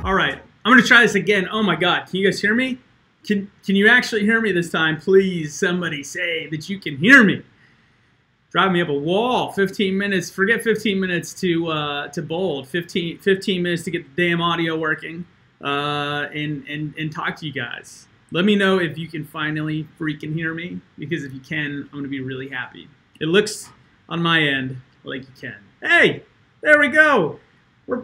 All right, I'm gonna try this again. Oh my God, can you guys hear me? Can you actually hear me this time? Please, somebody say that you can hear me. Driving me up a wall. 15 minutes. Forget 15 minutes to Bold. 15 minutes to get the damn audio working and talk to you guys. Let me know if you can finally freaking hear me, because if you can, I'm gonna be really happy. It looks on my end like you can. Hey, there we go. We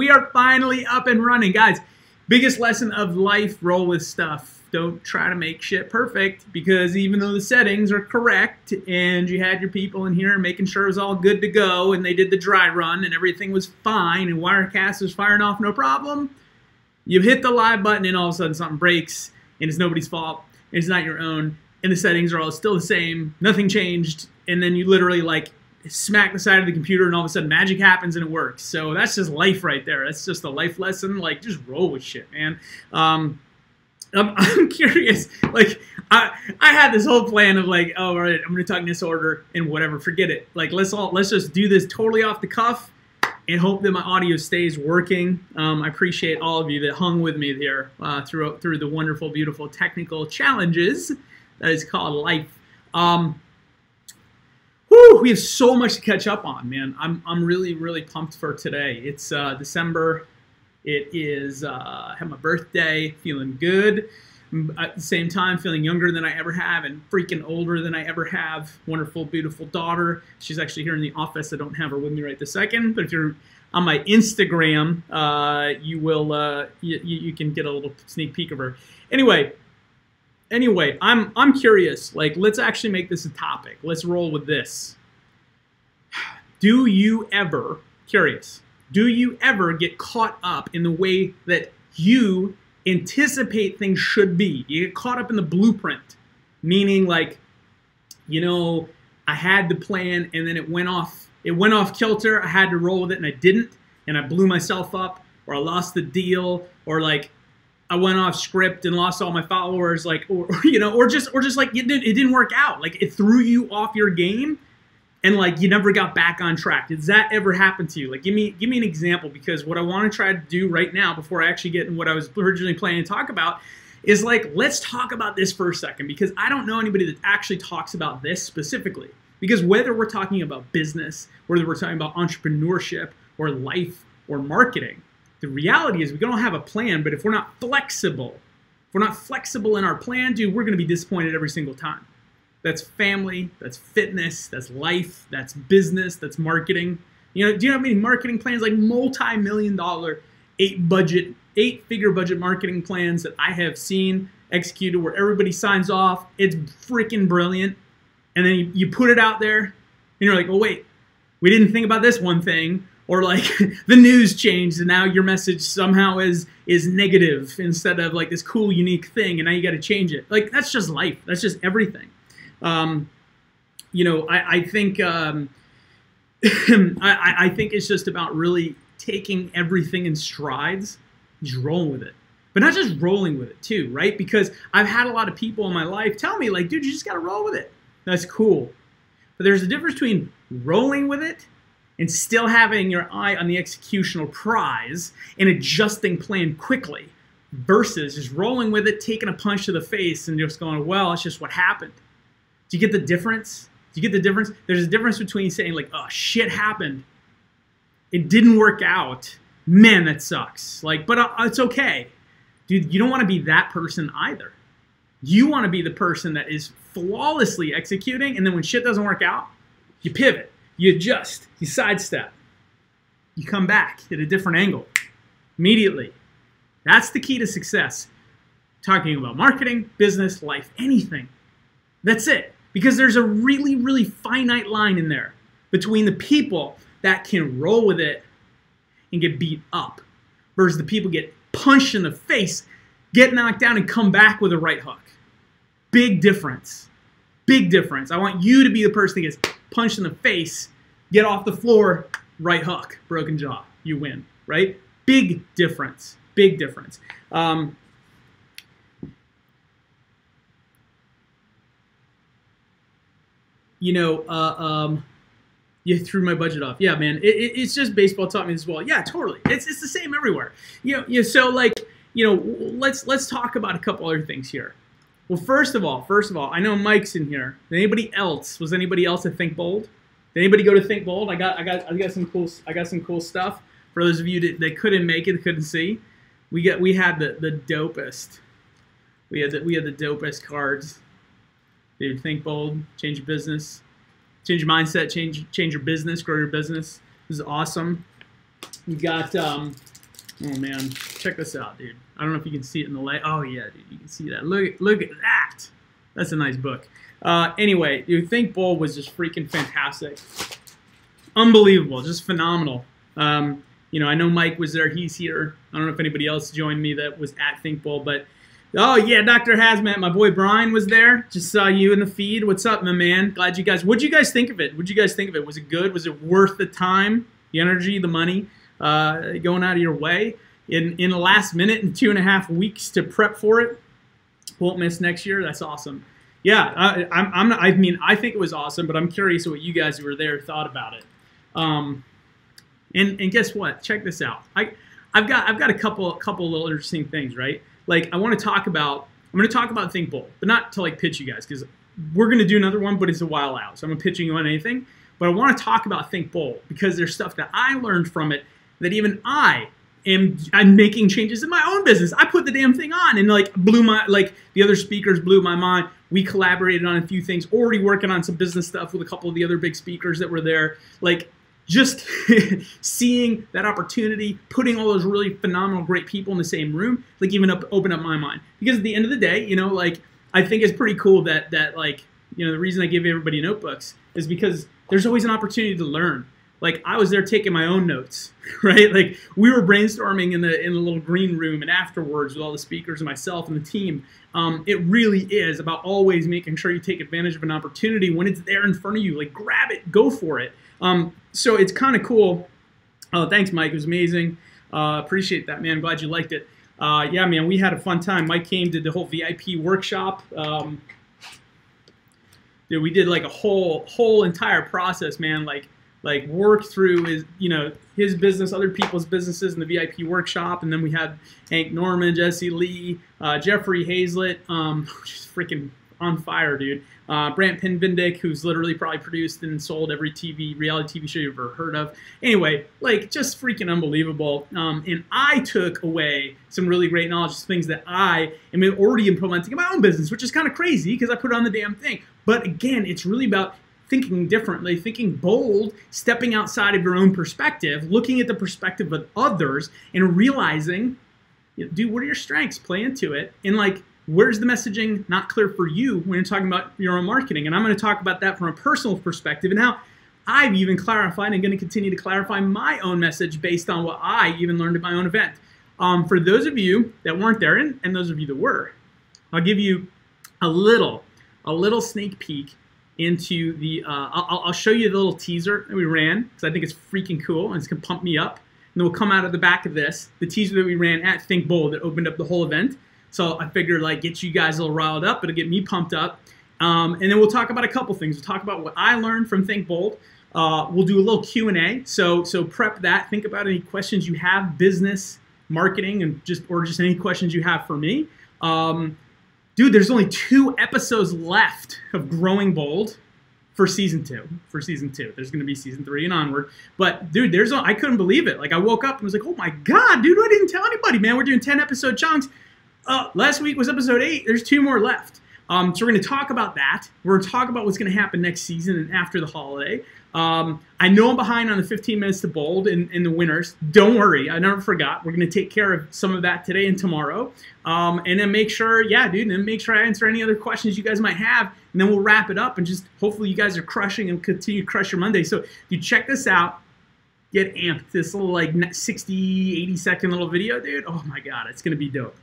are finally up and running, guys. Biggest lesson of life: roll with stuff. Don't try to make shit perfect, because even though the settings are correct and you had your people in here making sure it was all good to go and they did the dry run and everything was fine and Wirecast was firing off no problem, you hit the live button and all of a sudden something breaks and it's nobody's fault and it's not your own and the settings are all still the same, nothing changed, and then you literally like smack the side of the computer and all of a sudden magic happens and it works. So that's just life right there. That's just a life lesson. Like, just roll with shit, man. I'm curious. Like, I had this whole plan of like, oh, all right, I'm gonna talk in this order and whatever. Forget it. Like, let's just do this totally off the cuff and hope that my audio stays working. I appreciate all of you that hung with me there through the wonderful, beautiful technical challenges that is called life. We have so much to catch up on, man. I'm really, really pumped for today. It's December. It is I have my birthday, feeling good. At the same time, feeling younger than I ever have and freaking older than I ever have. Wonderful, beautiful daughter. She's actually here in the office. I don't have her with me right this second. But if you're on my Instagram, you will you can get a little sneak peek of her. Anyway, I'm curious. Like, let's actually make this a topic. Let's roll with this. Do you ever get caught up in the way that you anticipate things should be? You get caught up in the blueprint, meaning like, you know, I had the plan and then it went off kilter. I had to roll with it and I didn't, and I blew myself up, or I lost the deal, or like I went off script and lost all my followers, like, or you know, or just like it didn't work out. Like, it threw you off your game and like you never got back on track. Does that ever happen to you? Like, give me an example, because what I want to try to do right now, before I actually get in what I was originally planning to talk about, is like, let's talk about this for a second, because I don't know anybody that actually talks about this specifically. Because whether we're talking about business, whether we're talking about entrepreneurship or life or marketing, the reality is we don't have a plan. But if we're not flexible, in our plan, dude, we're going to be disappointed every single time. That's family, that's fitness, that's life, that's business, that's marketing. You know, do you know how many marketing plans, like multi-million-dollar, eight-figure budget marketing plans that I have seen executed where everybody signs off? It's freaking brilliant. And then you put it out there and you're like, well, wait, we didn't think about this one thing. Or like the news changed and now your message somehow is negative instead of like this cool, unique thing, and now you got to change it. Like, that's just life. That's just everything. You know, I think I think it's just about really taking everything in strides, just rolling with it. But not just rolling with it too, right? Because I've had a lot of people in my life tell me like, dude, you just got to roll with it. That's cool. But there's a difference between rolling with it and still having your eye on the executional prize and adjusting plan quickly, versus just rolling with it, taking a punch to the face and just going, well, it's just what happened. Do you get the difference? Do you get the difference? There's a difference between saying like, oh, shit happened. It didn't work out. Man, that sucks. Like, but it's okay. Dude, you don't want to be that person either. You want to be the person that is flawlessly executing, and then when shit doesn't work out, you pivot. You adjust, you sidestep, you come back at a different angle immediately. That's the key to success. Talking about marketing, business, life, anything. That's it. Because there's a really, really finite line in there between the people that can roll with it and get beat up, versus the people get punched in the face, get knocked down, and come back with a right hook. Big difference. Big difference. I want you to be the person that gets punched in the face, get off the floor, right hook, broken jaw, you win, right? Big difference. Big difference. You threw my budget off. Yeah, man. It's just baseball taught me this well. Yeah, totally. It's the same everywhere. So let's talk about a couple other things here. Well, first of all, I know Mike's in here. Anybody else? Was anybody else at Think Bold? Did anybody go to Think Bold? I got some cool stuff for those of you that couldn't make it, couldn't see. We had the dopest. We had the dopest cards. Dude, Think Bold, change your business, change your mindset, change your business, grow your business. This is awesome. We got oh man, check this out, dude. I don't know if you can see it in the light. Oh yeah, dude, you can see that. Look at that. That's a nice book. Anyway, dude, Think Bold was just freaking fantastic, unbelievable, just phenomenal. I know Mike was there. He's here. I don't know if anybody else joined me that was at Think Bold, but oh yeah, Dr. Hazmat, my boy Brian was there. Just saw you in the feed. What's up, my man? Glad you guys. What'd you guys think of it? Was it good? Was it worth the time, the energy, the money, going out of your way in the last minute and 2.5 weeks to prep for it? Won't miss next year. That's awesome. Yeah, I think it was awesome, but I'm curious what you guys who were there thought about it. And guess what? Check this out. I've got a couple little interesting things, right? Like I'm going to talk about Think Bold, but not to like pitch you guys, because we're going to do another one, but it's a while out, so I'm not pitching you on anything. But I want to talk about Think Bold because there's stuff that I learned from it that even I'm making changes in my own business. I put the damn thing on and the other speakers blew my mind. We collaborated on a few things, already working on some business stuff with a couple of the other big speakers that were there. Like just seeing that opportunity, putting all those really phenomenal, great people in the same room, like even open up my mind. Because at the end of the day, I think it's pretty cool that the reason I give everybody notebooks is because there's always an opportunity to learn. Like I was there taking my own notes, right? Like we were brainstorming in the little green room, and afterwards with all the speakers and myself and the team. It really is about always making sure you take advantage of an opportunity when it's there in front of you. Like grab it, go for it. So it's kind of cool. Oh, thanks, Mike. It was amazing. Appreciate that, man. Glad you liked it. Yeah, man, we had a fun time. Mike came, did the whole VIP workshop. Dude, we did like a whole entire process, man. Like work through his business, other people's businesses in the VIP workshop, and then we had Hank Norman, Jesse Lee, Jeffrey Hazlett, just freaking on fire, dude. Brant Pinvindick, who's literally probably produced and sold every reality TV show you've ever heard of. Anyway, like just freaking unbelievable. And I took away some really great knowledge, things that I am already implementing in my own business, which is kind of crazy because I put it on the damn thing. But again, it's really about thinking differently, thinking bold, stepping outside of your own perspective, looking at the perspective of others, and realizing, dude, what are your strengths? Play into it. And like, where's the messaging not clear for you when you're talking about your own marketing? And I'm going to talk about that from a personal perspective and how I've even clarified and going to continue to clarify my own message based on what I even learned at my own event. For those of you that weren't there and those of you that were, I'll give you a little sneak peek into the, I'll show you the little teaser that we ran because I think it's freaking cool and it's going to pump me up. And then we'll come out of the back of this, the teaser that we ran at Think Bold that opened up the whole event. So I figured like get you guys a little riled up, it'll get me pumped up. And then we'll talk about a couple things. We'll talk about what I learned from Think Bold. We'll do a little Q&A. So prep that. Think about any questions you have, business, marketing, and just any questions you have for me. Dude, there's only 2 episodes left of Growing Bold for season 2. There's going to be season 3 and onward. But dude, I couldn't believe it. Like I woke up and was like, oh my God, dude, I didn't tell anybody, man. We're doing 10 episode chunks. Last week was episode 8. There's 2 more left. So we're going to talk about that. We're going to talk about what's going to happen next season and after the holiday. I know I'm behind on the 15 minutes to bold in the winners. Don't worry. I never forgot. We're going to take care of some of that today and tomorrow. And then make sure, make sure I answer any other questions you guys might have. And then we'll wrap it up and just hopefully you guys are crushing and continue to crush your Monday. So you check this out. get amped. This little like 60, 80-second little video, dude. Oh my God, it's gonna be dope.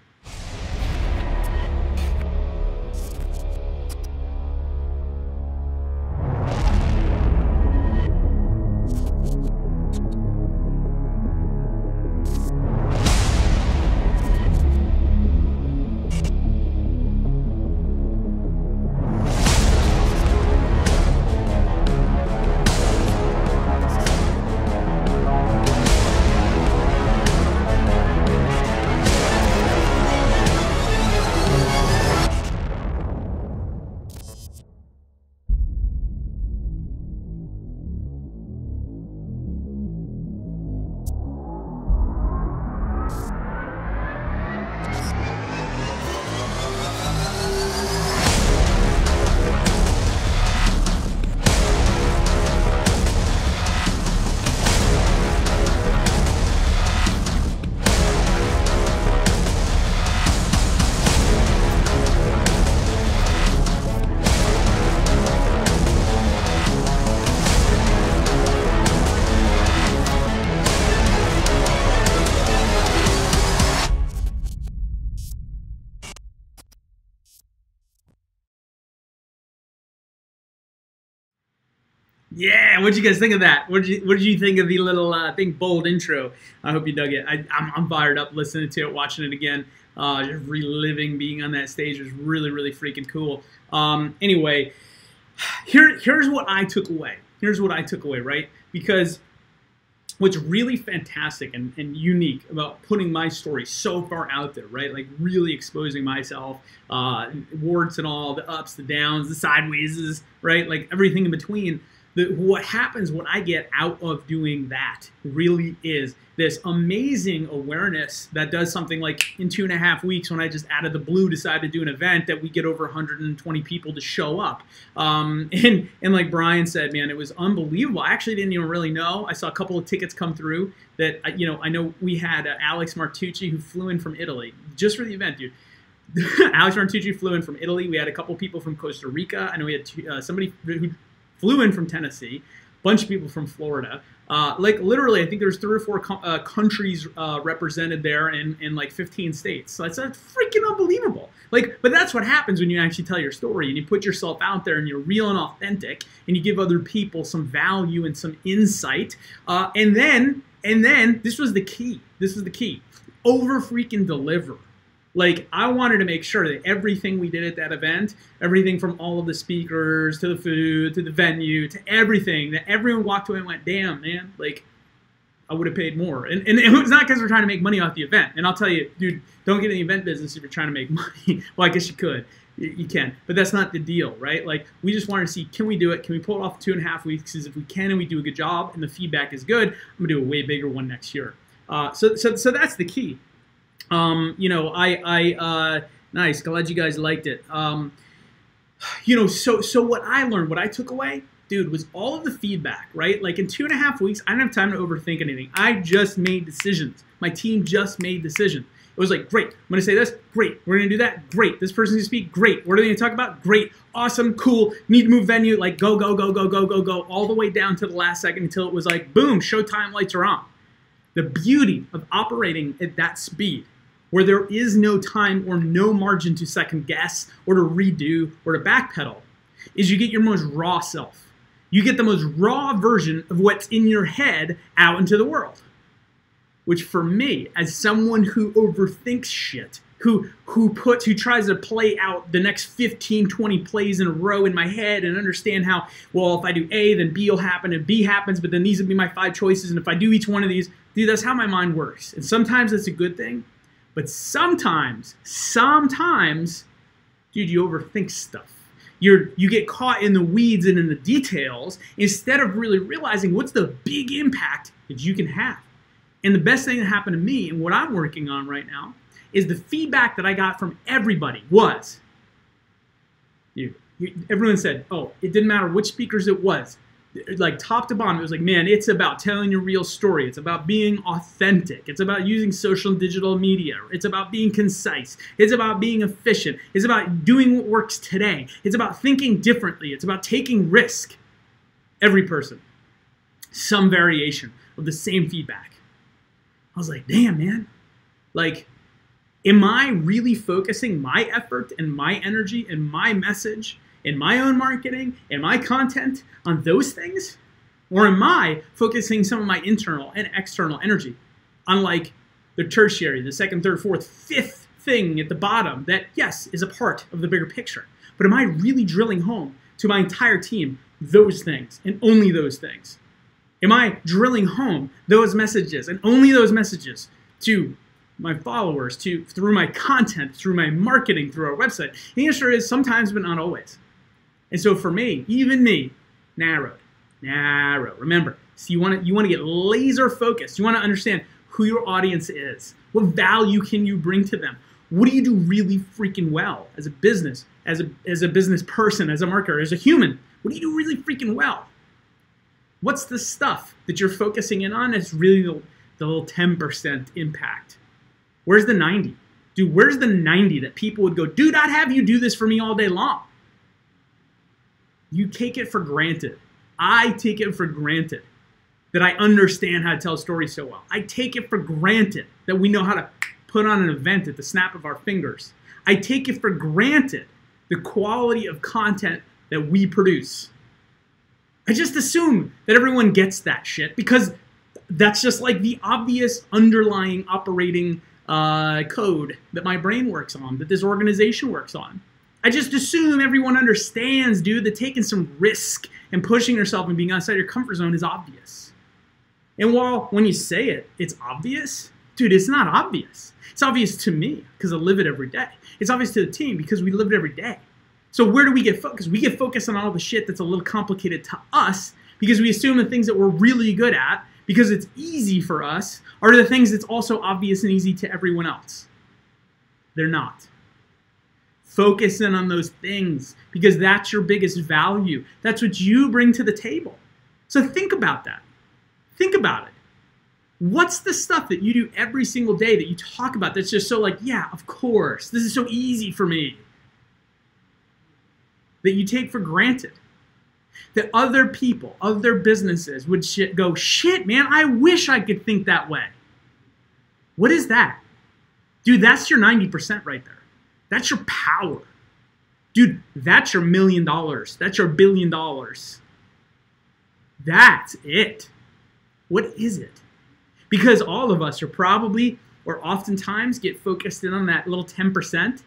Yeah, what'd you guys think of that? What did you think of the little bold intro? I hope you dug it. I'm fired up listening to it, watching it again, just reliving being on that stage. It was really, really freaking cool. Anyway, here's what I took away. Here's what I took away, right? Because what's really fantastic and unique about putting my story so far out there, right? Like really exposing myself, warts and all, the ups, the downs, the sidewayses, right? Like everything in between. What happens, what I get out of doing that really is this amazing awareness that does something like in 2.5 weeks when I just out of the blue decided to do an event that we get over 120 people to show up. And like Brian said, man, it was unbelievable. I actually didn't even really know. I saw a couple of tickets come through that, I know we had Alex Martucci who flew in from Italy just for the event, dude. Alex Martucci flew in from Italy. We had a couple people from Costa Rica. I know we had somebody who flew in from Tennessee, a bunch of people from Florida. Like literally, I think there's 3 or 4 countries represented there in like 15 states. So it's freaking unbelievable. Like, but that's what happens when you actually tell your story and you put yourself out there and you're real and authentic and you give other people some value and some insight. And then this was the key. This is the key. Over freaking deliver. Like, I wanted to make sure that everything we did at that event, everything from all of the speakers to the food to the venue to everything, that everyone walked away and went, damn, man, like, I would have paid more. And it was not because we're trying to make money off the event. And I'll tell you, dude, don't get in the event business if you're trying to make money. Well, I guess you could. You can. But that's not the deal, right? Like, we just wanted to see, can we do it? Can we pull it off 2.5 weeks? Because if we can and we do a good job and the feedback is good, I'm going to do a way bigger one next year. So that's the key. Nice. Glad you guys liked it. So what I learned, what I took away, dude, was all of the feedback, right? Like in 2.5 weeks, I didn't have time to overthink anything. I just made decisions. My team just made decisions. It was like, great, I'm going to say this, great, we're going to do that, great, this person's going to speak, great, what are they going to talk about, great, awesome, cool, need to move venue, like go, all the way down to the last second until it was like, boom, showtime lights are on. The beauty of operating at that speed, where there is no time or no margin to second guess or to redo or to backpedal, is you get your most raw self. You get the most raw version of what's in your head out into the world. Which for me, as someone who overthinks shit, who tries to play out the next 15, 20 plays in a row in my head and understand how, well, if I do A, then B will happen, and B happens, but then these will be my 5 choices, and if I do each one of these, dude, that's how my mind works. And sometimes it's a good thing, but sometimes, dude, you overthink stuff. You get caught in the weeds and in the details instead of really realizing what's the big impact that you can have. And the best thing that happened to me and what I'm working on right now is the feedback that I got from everybody was, everyone said, oh, it didn't matter which speakers it was. Like top to bottom, it was like, man, it's about telling your real story. It's about being authentic. It's about using social and digital media. It's about being concise. It's about being efficient. It's about doing what works today. It's about thinking differently. It's about taking risk. Every person. Some variation. of the same feedback. I was like, damn, man. Like, am I really focusing my effort and my energy and my message and my own marketing and my content on those things? Or am I focusing some of my internal and external energy on like the tertiary, the second, third, fourth, fifth thing at the bottom that, yes, is a part of the bigger picture? But am I really drilling home to my entire team those things and only those things? Am I drilling home those messages and only those messages to my followers, through my content, through my marketing, through our website? The answer is sometimes, but not always. And so for me, even me, narrow. Remember, so you want to get laser focused. You want to understand who your audience is. What value can you bring to them? What do you do really freaking well as a business, as a business person, as a marketer, as a human? What do you do really freaking well? What's the stuff that you're focusing in on that's really the little 10% impact? Where's the 90? Dude, where's the 90 that people would go, dude, I'd have you do this for me all day long? You take it for granted. I take it for granted that I understand how to tell stories so well. I take it for granted that we know how to put on an event at the snap of our fingers. I take it for granted the quality of content that we produce. I just assume that everyone gets that shit because that's just like the obvious underlying operating code that my brain works on, that this organization works on. I just assume everyone understands, dude, that taking some risk and pushing yourself and being outside your comfort zone is obvious. And while when you say it, it's obvious, dude, it's not obvious. It's obvious to me because I live it every day. It's obvious to the team because we live it every day. So where do we get focused? We get focused on all the shit that's a little complicated to us because we assume the things that we're really good at, because it's easy for us, are the things that's also obvious and easy to everyone else. They're not. Focus in on those things because that's your biggest value. That's what you bring to the table. So think about that. Think about it. What's the stuff that you do every single day that you talk about that's just so like, yeah, of course, this is so easy for me, that you take for granted, that other people, other businesses would go, shit, man, I wish I could think that way. What is that? Dude, that's your 90% right there. That's your power. Dude, that's your $1 million. That's your $1 billion. That's it. What is it? Because all of us are probably, or oftentimes, get focused in on that little 10%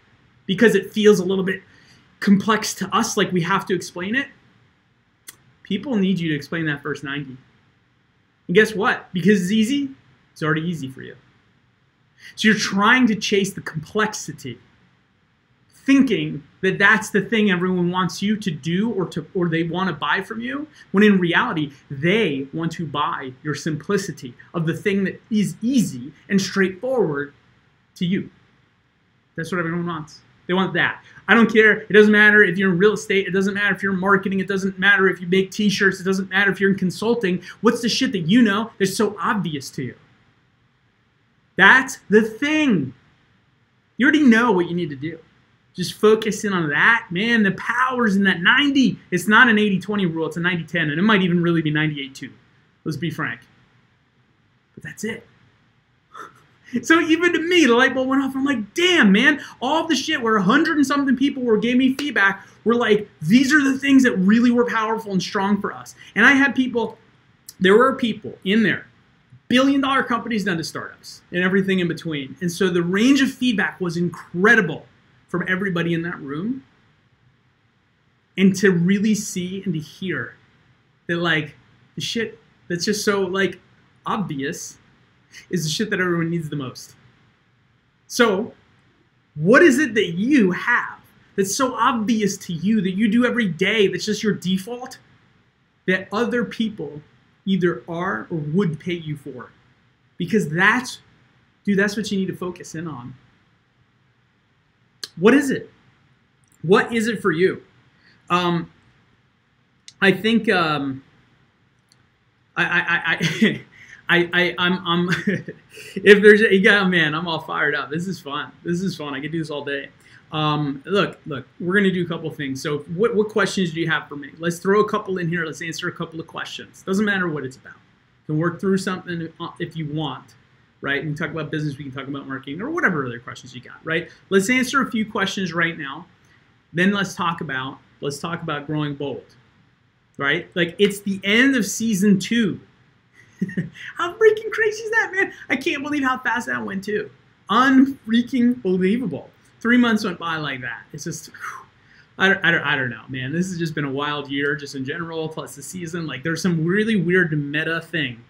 because it feels a little bit complex to us, like we have to explain it. People need you to explain that first 90. And guess what? Because it's easy, it's already easy for you. So you're trying to chase the complexity, thinking that that's the thing everyone wants you to do or they want to buy from you, when in reality, they want to buy your simplicity of the thing that is easy and straightforward to you. That's what everyone wants. They want that. I don't care. It doesn't matter if you're in real estate. It doesn't matter if you're in marketing. It doesn't matter if you make t-shirts. It doesn't matter if you're in consulting. What's the shit that you know that's so obvious to you? That's the thing. You already know what you need to do. Just focus in on that. Man, the power's in that 90. It's not an 80-20 rule. It's a 90-10. And it might even really be 98-2. Let's be frank. But that's it. So even to me, the light bulb went off. I'm like, damn, man. All the shit where 100 and something people gave me feedback were like, these are the things that really were powerful and strong for us. And I had people, there were people in there, billion-dollar companies down to startups and everything in between. And so the range of feedback was incredible from everybody in that room. And to really see and to hear that, like, the shit that's just so, like, obvious is the shit that everyone needs the most. So, what is it that you have that's so obvious to you that you do every day that's just your default that other people either are or would pay you for? Because that's, dude, that's what you need to focus in on. What is it? What is it for you? I think I'm if there's yeah, man, I'm all fired up. This is fun. This is fun. I could do this all day. Look, we're gonna do a couple things. So what questions do you have for me? Let's throw a couple in here. Let's answer a couple of questions. Doesn't matter what it's about. can work through something if you want, right? We can talk about business, we can talk about marketing, or whatever other questions you got, right? Let's answer a few questions right now. Then let's talk about growing bold, right? Like, it's the end of season 2. How freaking crazy is that, man? I can't believe how fast that went too. Unfreaking believable. 3 months went by like that. It's just, I don't know, man. This has just been a wild year, just in general, plus the season. Like, there's some really weird meta thing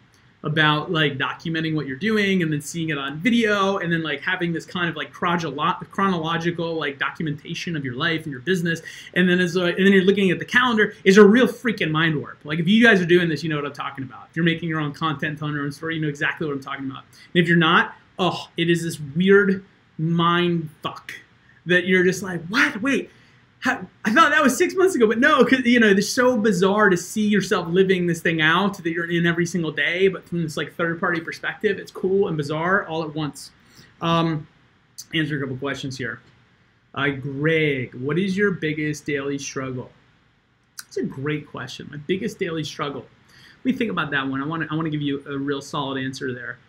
about like documenting what you're doing and then seeing it on video and then like having this kind of like chronological like documentation of your life and your business, and then you're looking at the calendar. Is a real freaking mind warp. Like, if you guys are doing this, you know what I'm talking about. If you're making your own content, telling your own story, you know exactly what I'm talking about. And if you're not, oh, it is this weird mind fuck that you're just like, what? Wait, I thought that was 6 months ago, but no, because, you know, it's so bizarre to see yourself living this thing out that you're in every single day, but from this like third-party perspective, it's cool and bizarre all at once. Answer a couple questions here. Greg, what is your biggest daily struggle? That's a great question. My biggest daily struggle. Let me think about that one. I want to give you a real solid answer there.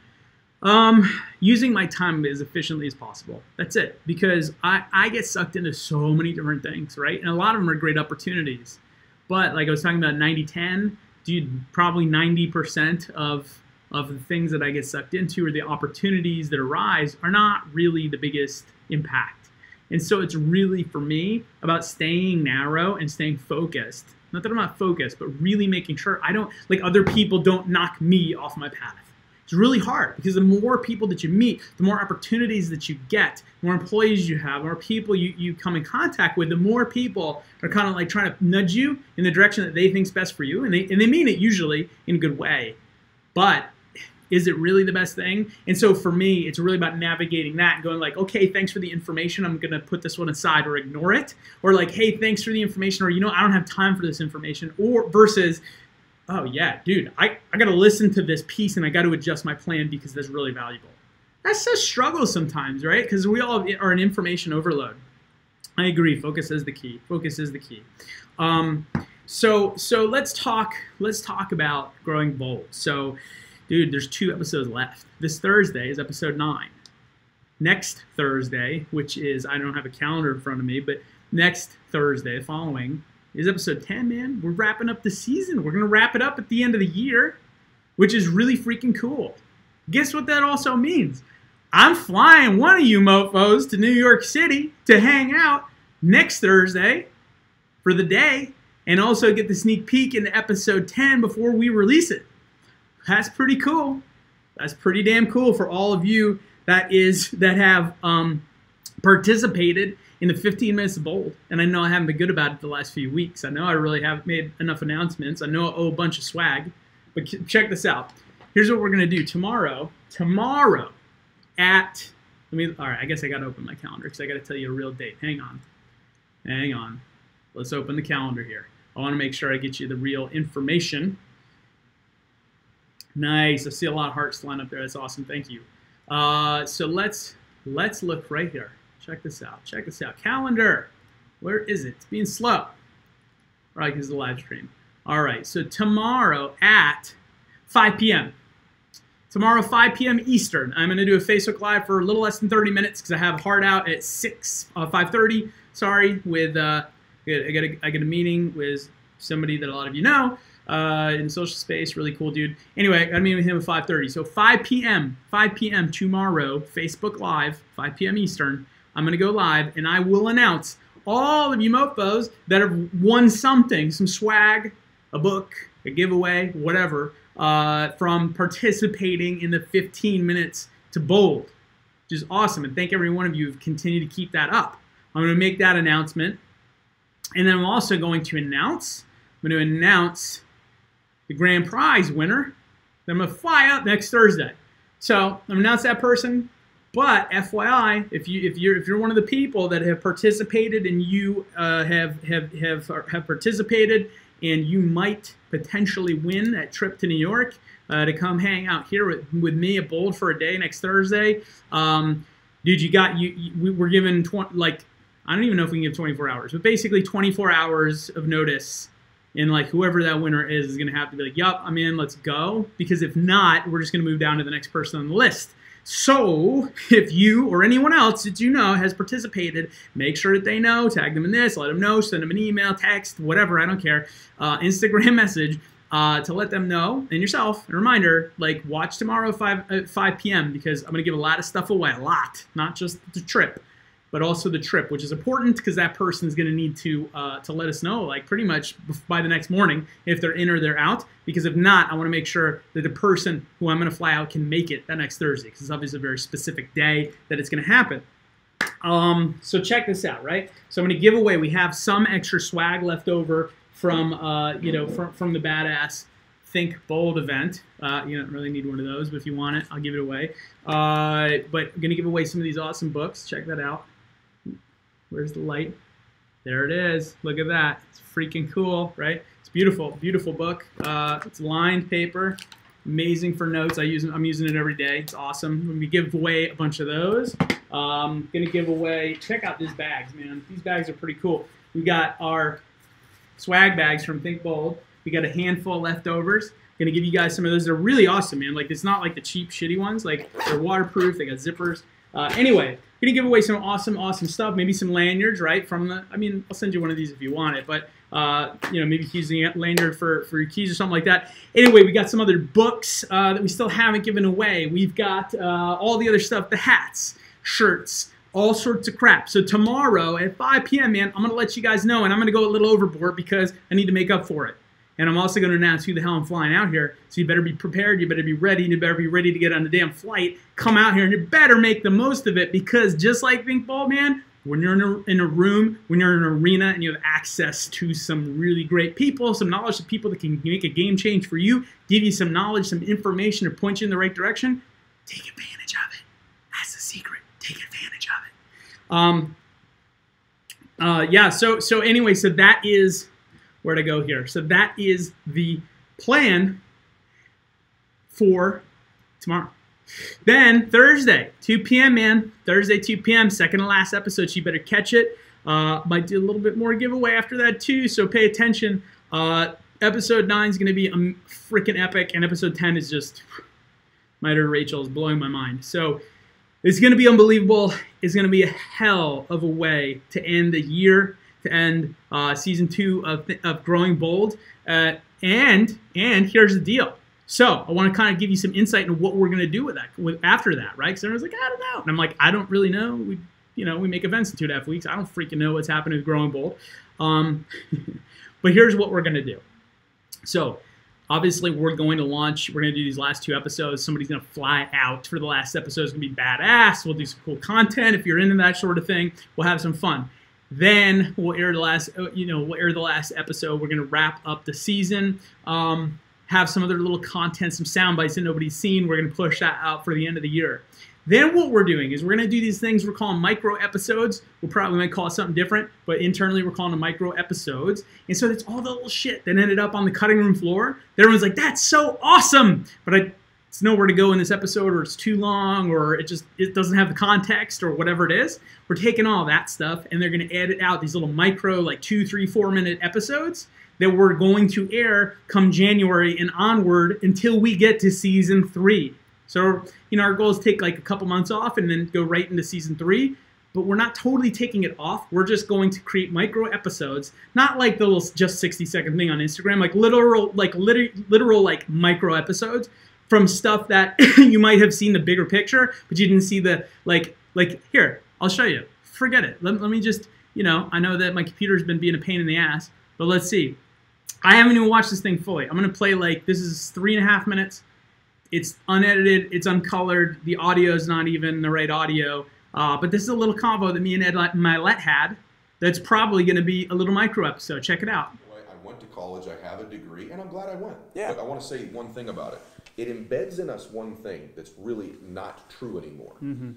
Using my time as efficiently as possible. That's it. Because I get sucked into so many different things, right? And a lot of them are great opportunities. But like I was talking about 90-10, dude, probably 90% of the things that I get sucked into or the opportunities that arise are not really the biggest impact. And so it's really, for me, about staying narrow and staying focused. Not that I'm not focused, but really making sure I don't, like, other people don't knock me off my path. It's really hard because the more people that you meet, the more opportunities that you get, the more employees you have, the more people you come in contact with, the more people are kind of like trying to nudge you in the direction that they think is best for you. And they mean it usually in a good way. But is it really the best thing? And so for me, it's really about navigating that and going like, okay, thanks for the information. I'm going to put this one aside or ignore it. Or like, hey, thanks for the information. Or, you know, I don't have time for this information. Or versus, oh yeah, dude, I got to listen to this piece and I got to adjust my plan because that's really valuable. That's a struggle sometimes, right? Because we all are in information overload. I agree. Focus is the key. Focus is the key. So let's talk about growing bold. So, dude, there's 2 episodes left. This Thursday is episode 9. Next Thursday, which is, I don't have a calendar in front of me, but next Thursday, following, is episode 10, man. We're wrapping up the season. We're going to wrap it up at the end of the year, which is really freaking cool. Guess what that also means? I'm flying one of you mofos to New York City to hang out next Thursday for the day and also get the sneak peek into episode 10 before we release it. That's pretty cool. That's pretty damn cool for all of you that have participated in the 15 minutes of bold. And I know I haven't been good about it the last few weeks. I know I really haven't made enough announcements. I know I owe a bunch of swag. But check this out. Here's what we're going to do tomorrow. Tomorrow at, all right, I guess I got to open my calendar because I got to tell you a real date. Hang on. Let's open the calendar here. I want to make sure I get you the real information. Nice. I see a lot of hearts line up there. That's awesome. Thank you. So let's look right here. Check this out. Check this out. Calendar. Where is it? It's being slow. Right, because it's a live stream. All right. So tomorrow at 5 p.m. Tomorrow, 5 p.m. Eastern. I'm going to do a Facebook Live for a little less than 30 minutes because I have a hard out at 5:30. Sorry, with I got a meeting with somebody that a lot of you know. In social space, really cool dude. Anyway, I got a meeting with him at 5:30. So 5 p.m. tomorrow, Facebook Live, 5 p.m. Eastern. I'm going to go live, and I will announce all of you mofos that have won something, some swag, a book, a giveaway, whatever, from participating in the 15 minutes to bold, which is awesome. And thank every one of you who've continued to keep that up. I'm going to make that announcement. And then I'm also going to announce the grand prize winner. Then I'm going to fly out next Thursday. So I'm going to announce that person. But FYI, if you're one of the people that have participated and you have participated and you might potentially win that trip to New York to come hang out here with me at Bold for a day next Thursday, dude, we're given I don't even know if we can give 24 hours, but basically 24 hours of notice And like whoever that winner is going to have to be like, yup, I'm in, let's go. Because if not, we're just going to move down to the next person on the list. So if you or anyone else that you know has participated, make sure that they know, tag them in this, let them know, send them an email, text, whatever, I don't care, Instagram message to let them know, and yourself, a reminder, like watch tomorrow at 5 p.m. because I'm going to give a lot of stuff away, a lot, not just the trip, but also the trip, which is important because that person is going to need to let us know, like pretty much by the next morning if they're in or they're out. Because if not, I want to make sure that the person who I'm going to fly out can make it that next Thursday, because it's obviously a very specific day that it's going to happen. So check this out, right? So I'm going to give away. We have some extra swag left over from from the Badass Think Bold event. You don't really need one of those, but if you want it, I'll give it away. But I'm going to give away some of these awesome books. Check that out. Where's the light? There it is. Look at that. It's freaking cool, right? It's beautiful, beautiful book. It's lined paper, amazing for notes. I'm using it every day. It's awesome. I'm gonna give away a bunch of those. Gonna give away. Check out these bags, man. These bags are pretty cool. We got our swag bags from Think Bold. We got a handful of leftovers. Gonna give you guys some of those. They're really awesome, man. Like it's not like the cheap, shitty ones. Like they're waterproof. They got zippers. Anyway, gonna give away some awesome stuff. Maybe some lanyards, right? From the, I mean, I'll send you one of these if you want it. But maybe using a lanyard for your keys or something like that. Anyway, we got some other books that we still haven't given away. We've got all the other stuff, the hats, shirts, all sorts of crap. So tomorrow at 5 p.m., man, I'm gonna let you guys know, and I'm gonna go a little overboard because I need to make up for it. And I'm also going to announce who the hell I'm flying out here. So you better be prepared. You better be ready. You better be ready to get on the damn flight. Come out here and you better make the most of it, because just like Think Bold, man, when you're in a room, when you're in an arena and you have access to some really great people, some knowledge of people that can make a game change for you, give you some knowledge, some information to point you in the right direction, take advantage of it. That's the secret. Take advantage of it. So anyway, so that is... Where'd I go here? So that is the plan for tomorrow. Then Thursday, 2 p.m., man. Thursday, 2 p.m., second to last episode, so you better catch it. Might do a little bit more giveaway after that, too, so pay attention. Episode 9 is going to be freaking epic, and episode 10 is just, my dear Rachel, is blowing my mind. So it's going to be unbelievable. It's going to be a hell of a way to end the year, to end season 2 of Growing Bold. And here's the deal. So I want to kind of give you some insight into what we're going to do with that after that, right? Because everyone's like, I don't know. And I'm like, I don't really know. We make events in 2.5 weeks. I don't freaking know what's happening with Growing Bold. But here's what we're going to do. So obviously we're going to launch. We're going to do these last 2 episodes. Somebody's going to fly out for the last episode. It's going to be badass. We'll do some cool content. If you're into that sort of thing, we'll have some fun. Then we'll air the last, episode. We're going to wrap up the season. Have some other little content, some sound bites that nobody's seen. We're going to push that out for the end of the year. Then what we're doing is we're going to do these things we're calling micro episodes. We might call it something different, but internally we're calling them micro episodes. And so it's all the little shit that ended up on the cutting room floor that everyone's like, that's so awesome, but it's nowhere to go in this episode, or it's too long, or it doesn't have the context, or whatever it is. We're taking all that stuff and they're going to edit out these little micro, like 2, 3, 4 minute episodes that we're going to air come January and onward until we get to season 3. So, our goal is to take like a couple months off and then go right into season 3. But we're not totally taking it off. We're just going to create micro episodes, not like the little just 60-second thing on Instagram, like literal micro episodes from stuff that you might have seen the bigger picture, but you didn't see the like here. I'll show you. Forget it. Let me just, I know that my computer's been being a pain in the ass, but let's see. I haven't even watched this thing fully. I'm going to play this is 3.5 minutes. It's unedited. It's uncolored. The audio is not even the right audio. But this is a little combo that me and Ed Milet had that's probably going to be a little micro episode. Check it out. I went to college. I have a degree, and I'm glad I went. Yeah. But I want to say one thing about it. It embeds in us one thing that's really not true anymore. Mm-hmm.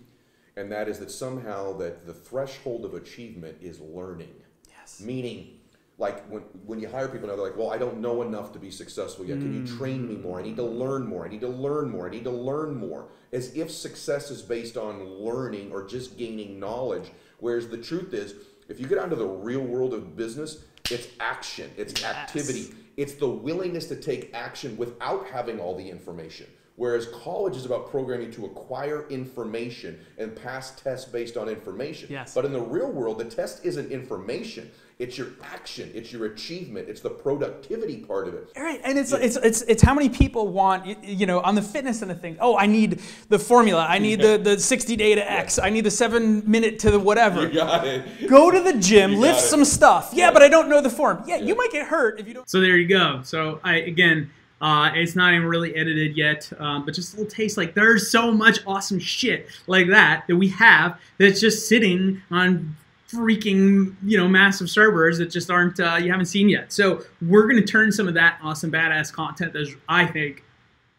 And that is that somehow that the threshold of achievement is learning. Yes. Meaning, like when you hire people now, they're like, well, I don't know enough to be successful yet. Can you train me more? I need to learn more. I need to learn more. I need to learn more. As if success is based on learning or just gaining knowledge. Whereas the truth is, if you get out into the real world of business, It's action. It's activity. It's the willingness to take action without having all the information. Whereas college is about programming to acquire information and pass tests based on information. Yes. But in the real world, the test isn't information. It's your action. It's your achievement. It's the productivity part of it. All right, and it's how many people want, on the fitness and the thing. Oh, I need the formula. I need the 60 day to X. I need the 7 minute to the whatever. You got it. Go to the gym, lift some stuff. Yeah, but I don't know the form. Yeah, you might get hurt if you don't. So there you go. So it's not even really edited yet, but just a little taste. Like, there's so much awesome shit like that we have that's just sitting on freaking, massive servers that just aren't, you haven't seen yet. So we're going to turn some of that awesome, badass content that's, I think,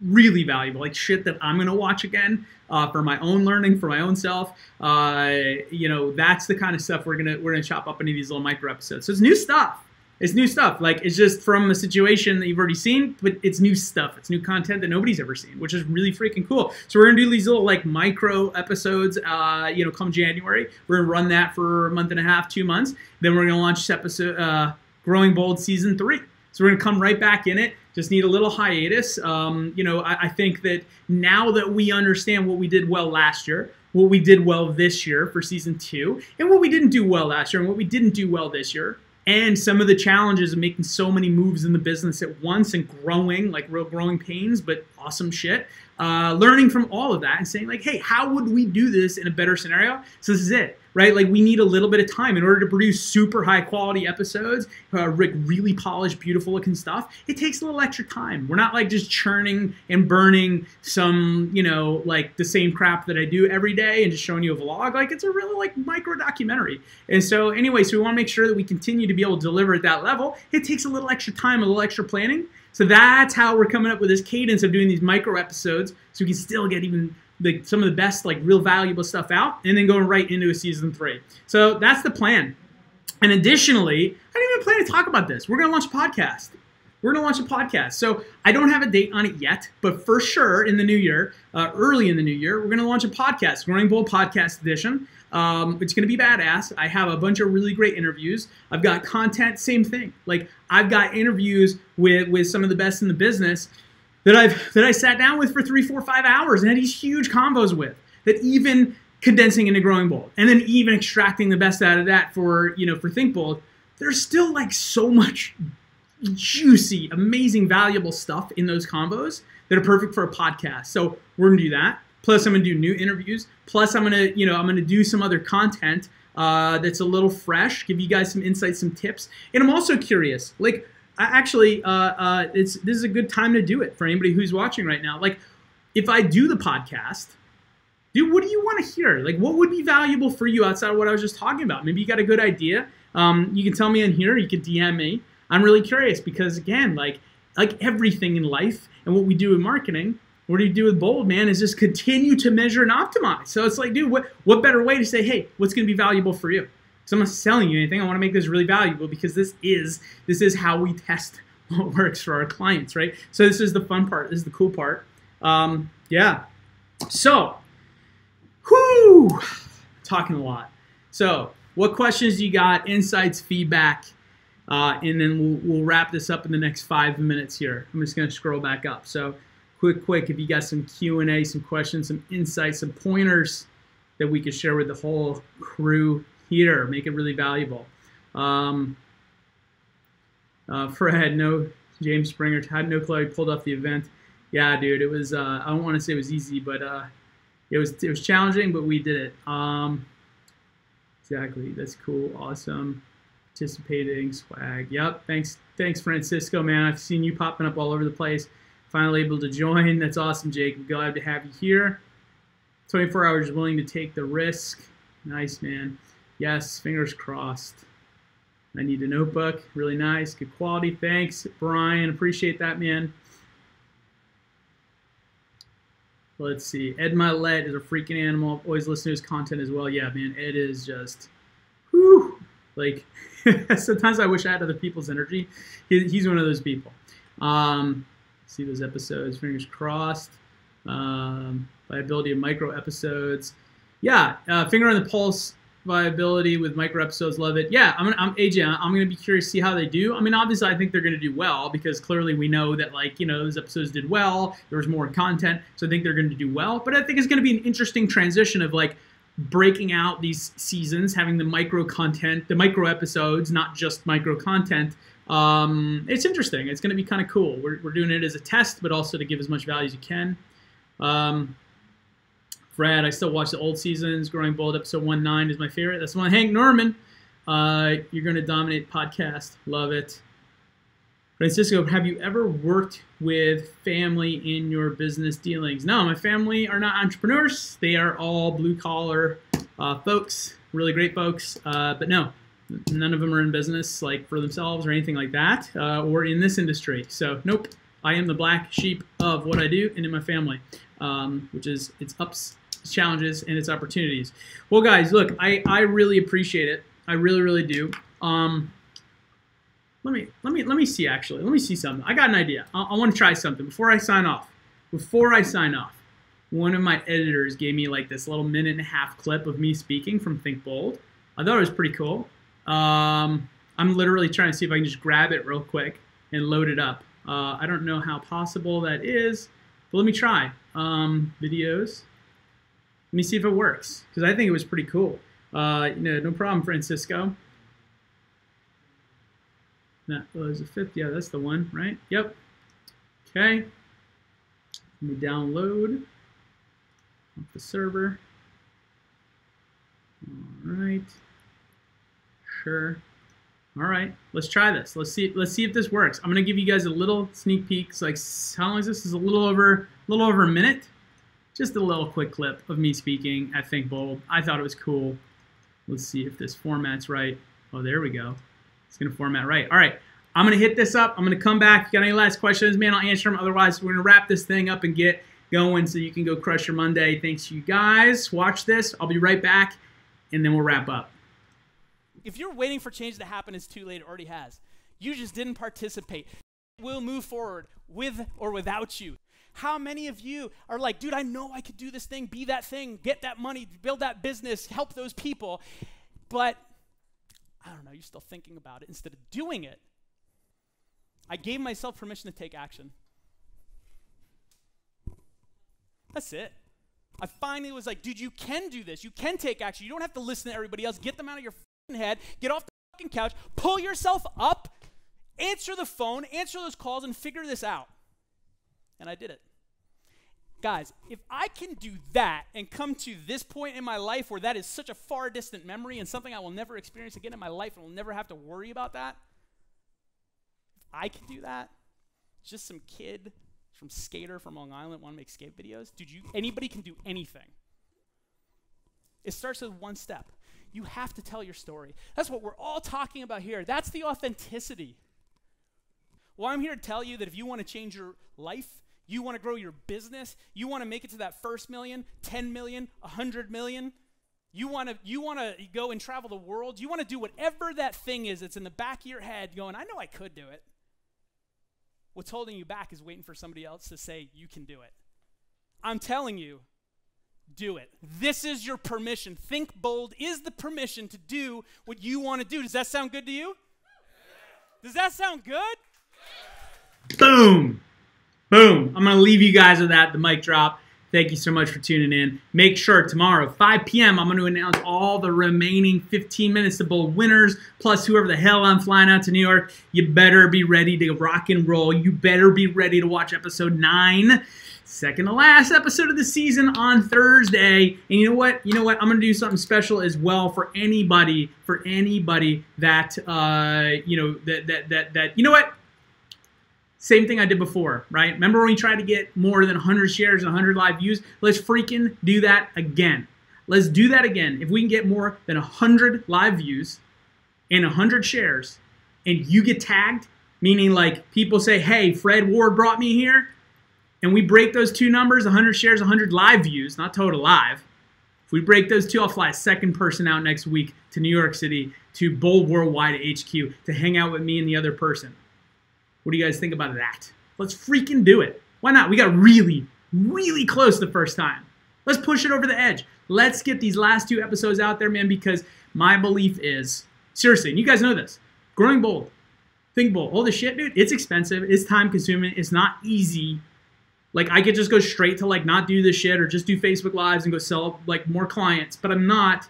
really valuable, like shit that I'm going to watch again for my own learning, for my own self. That's the kind of stuff we're gonna chop up into these little micro episodes. So it's new stuff. It's new stuff. Like, it's just from a situation that you've already seen, but it's new stuff. It's new content that nobody's ever seen, which is really freaking cool. So we're gonna do these little like micro episodes, come January. We're gonna run that for a month and a half, 2 months. Then we're gonna launch this episode, Growing Bold Season 3. So we're gonna come right back in it. Just need a little hiatus. I think that now that we understand what we did well last year, what we did well this year for Season 2, and what we didn't do well last year, and what we didn't do well this year, and some of the challenges of making so many moves in the business at once and growing, like real growing pains, but awesome shit. Learning from all of that and saying like, hey, how would we do this in a better scenario? So this is it, right? Like, we need a little bit of time in order to produce super high quality episodes, really polished, beautiful looking stuff. It takes a little extra time. We're not like just churning and burning some, like the same crap that I do every day and just showing you a vlog. Like, it's a really like micro documentary. And so anyway, so we want to make sure that we continue to be able to deliver at that level. It takes a little extra time, a little extra planning. So that's how we're coming up with this cadence of doing these micro episodes, so we can still get even some of the best, like, real valuable stuff out, and then going right into a Season 3. So that's the plan. And additionally, I didn't even plan to talk about this. We're going to launch a podcast. We're going to launch a podcast. So I don't have a date on it yet, but for sure in the new year, early in the new year, we're going to launch a podcast, Growing Bold Podcast Edition. It's going to be badass. I have a bunch of really great interviews. I've got content, same thing. Like, I've got interviews with some of the best in the business that I sat down with for 3, 4, 5 hours and had these huge combos with, that even condensing into Growing Bold and then even extracting the best out of that for Think Bold, there's still like so much juicy, amazing, valuable stuff in those combos that are perfect for a podcast. So we're going to do that. Plus, I'm going to do new interviews. Plus, I'm going to do some other content that's a little fresh, give you guys some insights, some tips. And I'm also curious, like, this is a good time to do it for anybody who's watching right now. Like, if I do the podcast, dude, what do you want to hear? Like, what would be valuable for you outside of what I was just talking about? Maybe you got a good idea. You can tell me in here. You can DM me. I'm really curious because, again, like everything in life and what we do in marketing, what do you do with Bold, man, is just continue to measure and optimize. So it's like, dude, what better way to say, hey, what's going to be valuable for you? So I'm not selling you anything. I want to make this really valuable because this is how we test what works for our clients, right? So this is the fun part. This is the cool part. Yeah. So, talking a lot. So, what questions do you got? Insights, feedback, and then we'll wrap this up in the next 5 minutes here. I'm just going to scroll back up. So, quick, if you got some Q&A, some questions, some insights, some pointers that we could share with the whole crew here, make it really valuable. Fred, James Springer had no clue he pulled off the event. Yeah, dude, it was. I don't want to say it was easy, but it was challenging, but we did it. Exactly. That's cool. Awesome. Participating swag. Yep. Thanks, Francisco, man. I've seen you popping up all over the place. Finally able to join. That's awesome, Jake. Glad to have you here. 24 hours willing to take the risk. Nice, man. Yes, fingers crossed. I need a notebook. Really nice. Good quality. Thanks, Brian. Appreciate that, man. Let's see. Ed Milet is a freaking animal. Always listen to his content as well. Yeah, man. Ed is just, whew. Like, sometimes I wish I had other people's energy. He's one of those people. See those episodes. Fingers crossed. Viability of micro episodes. Yeah, finger on the pulse. viability with micro episodes. Love it. Yeah, I'm AJ. I'm gonna be curious to see how they do. I mean, obviously, I think they're gonna do well because clearly we know that, like, you know, those episodes did well. There was more content, so I think they're gonna do well. But I think it's gonna be an interesting transition of like breaking out these seasons, having the micro content, the micro episodes, not just micro content. It's interesting. It's gonna be kind of cool. We're doing it as a test, but also to give as much value as you can. Fred, I still watch the old seasons. Growing Bold episode 19 is my favorite. That's one. Hank Norman, you're going to dominate podcast. Love it. Francisco, have you ever worked with family in your business dealings? No, my family are not entrepreneurs. They are all blue-collar folks, really great folks. But no, none of them are in business like for themselves or anything like that, or in this industry. So nope, I am the black sheep of what I do and in my family, which is its ups, its challenges, and its opportunities. Well, guys, look, I really appreciate it. I really, really do. Let me see, actually. Let me see something. I got an idea. I want to try something before I sign off. One of my editors gave me like this little 1.5-minute clip of me speaking from Think Bold. I thought it was pretty cool. I'm literally trying to see if I can just grab it real quick and load it up. I don't know how possible that is, but let me try. Videos. Let me see if it works, because I think it was pretty cool. No problem, Francisco. That was a 5th. Yeah, that's the one, right? Yep. Okay. Let me download off the server. All right. Sure. All right. Let's try this. Let's see if this works. I'm gonna give you guys a little sneak peek. It's like, how long is this? This is a little over a minute. Just a little quick clip of me speaking at Think Bold. I thought it was cool. Let's see if this format's right. Oh, there we go. It's going to format right. All right. I'm going to hit this up. I'm going to come back. If you got any last questions, man, I'll answer them. Otherwise, we're going to wrap this thing up and get going so you can go crush your Monday. Thanks, you guys. Watch this. I'll be right back, and then we'll wrap up. If you're waiting for change to happen, it's too late. It already has. You just didn't participate. We'll move forward with or without you. How many of you are like, dude, I know I could do this thing, be that thing, get that money, build that business, help those people, but I don't know, you're still thinking about it instead of doing it. I gave myself permission to take action. That's it. I finally was like, dude, you can do this. You can take action. You don't have to listen to everybody else. Get them out of your head. Get off the fucking couch. Pull yourself up. Answer the phone. Answer those calls and figure this out. And I did it. Guys, if I can do that and come to this point in my life where that is such a far distant memory and something I will never experience again in my life and will never have to worry about that, if I can do that, just some kid from Skater from Long Island want to make skate videos, dude, anybody can do anything. It starts with one step. You have to tell your story. That's what we're all talking about here. That's the authenticity. Well, I'm here to tell you that if you want to change your life, you want to grow your business, you want to make it to that first million, 10 million, 100 million, you want to go and travel the world, you want to do whatever that thing is that's in the back of your head going, I know I could do it. What's holding you back is waiting for somebody else to say you can do it. I'm telling you, do it. This is your permission. Think Bold is the permission to do what you want to do. Does that sound good to you? Does that sound good? Boom. Boom. I'm going to leave you guys with that, the mic drop. Thank you so much for tuning in. Make sure tomorrow, 5 p.m., I'm going to announce all the remaining 15 minutes to Bold winners, plus whoever the hell I'm flying out to New York. You better be ready to rock and roll. You better be ready to watch episode 9, second to last episode of the season on Thursday. And you know what? I'm going to do something special as well for anybody that, you know what? Same thing I did before, right? Remember when we tried to get more than 100 shares and 100 live views? Let's freaking do that again. Let's do that again. If we can get more than 100 live views and 100 shares, and you get tagged, meaning like people say, hey, Fred Ward brought me here, and we break those two numbers, 100 shares, 100 live views, not total live. If we break those two, I'll fly a second person out next week to New York City, to Bold Worldwide HQ, to hang out with me and the other person. What do you guys think about that? Let's freaking do it. Why not? We got really, really close the first time. Let's push it over the edge. Let's get these last 2 episodes out there, man, because my belief is, seriously, and you guys know this, growing bold, think bold, all this shit, dude, it's expensive, it's time consuming, it's not easy. Like, I could just go straight to, like, not do this shit or just do Facebook Lives and go sell, like, more clients, but I'm not.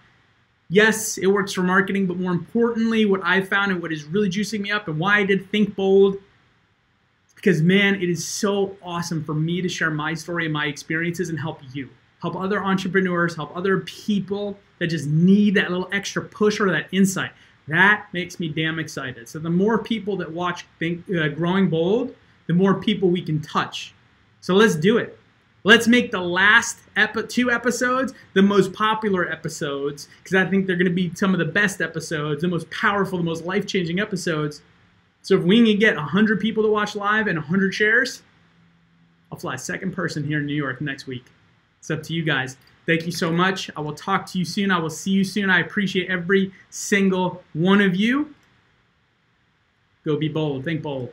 Yes, it works for marketing, but more importantly, what I found and what is really juicing me up and why I did Think Bold, because, man, it is so awesome for me to share my story and my experiences and help you. Help other entrepreneurs, help other people that just need that little extra push or that insight. That makes me damn excited. So the more people that watch Growing Bold, the more people we can touch. So let's do it. Let's make the last 2 episodes the most popular episodes, because I think they're going to be some of the best episodes, the most powerful, the most life-changing episodes. So if we can get 100 people to watch live and 100 shares, I'll fly second person here in New York next week. It's up to you guys. Thank you so much. I will talk to you soon. I will see you soon. I appreciate every single one of you. Go be bold. Think bold.